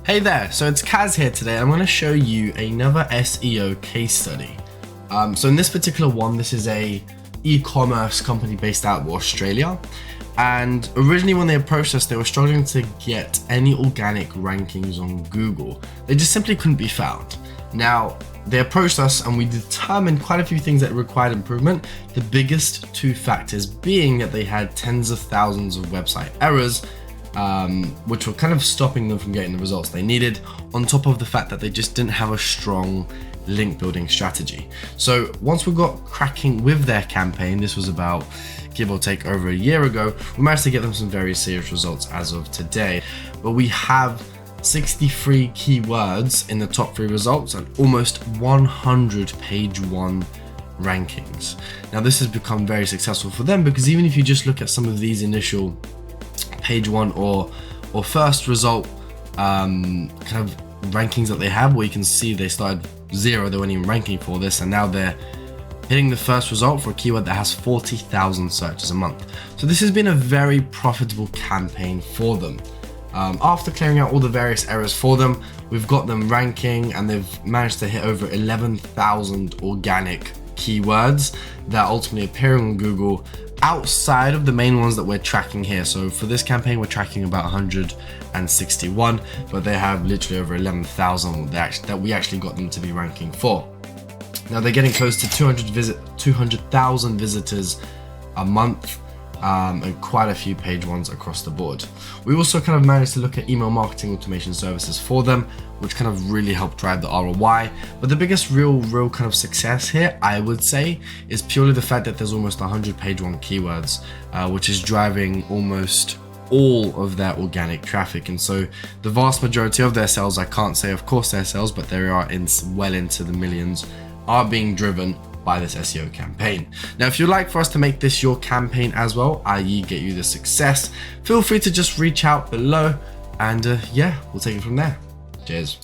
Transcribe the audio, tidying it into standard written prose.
Hey there, so it's Kaz here today. I'm going to show you another SEO case study. So in this particular one, this is a e-commerce company based out of Australia. And originally when they approached us, they were struggling to get any organic rankings on Google. They just simply couldn't be found. Now, they approached us and we determined quite a few things that required improvement. The biggest two factors being that they had tens of thousands of website errors, which were kind of stopping them from getting the results they needed, on top of the fact that they just didn't have a strong link building strategy. So once we got cracking with their campaign, this was about give or take over a year ago, we managed to get them some very serious results as of today. But we have 63 keywords in the top 3 results and almost 100 page 1 rankings. Now this has become very successful for them because even if you just look at some of these initial page 1 or first result kind of rankings that they have, where you can see they started 0, they weren't even ranking for this, and now they're hitting the first result for a keyword that has 40,000 searches a month. So this has been a very profitable campaign for them. After clearing out all the various errors for them, we've got them ranking and they've managed to hit over 11,000 organic keywords that are ultimately appearing on Google outside of the main ones that we're tracking here. So for this campaign, we're tracking about 161, but they have literally over 11,000 that we actually got them to be ranking for. Now they're getting close to 200,000 visitors a month, and quite a few page 1s across the board. We also kind of managed to look at email marketing automation services for them, which kind of really helped drive the ROI. But the biggest real kind of success here, I would say, is purely the fact that there's almost 100 page 1 keywords, which is driving almost all of their organic traffic. And so the vast majority of their sales, I can't say of course their sales, but they are well into the millions, are being driven by this SEO campaign. Now, if you'd like for us to make this your campaign as well, i.e. get you the success, feel free to just reach out below and yeah, we'll take it from there. Cheers.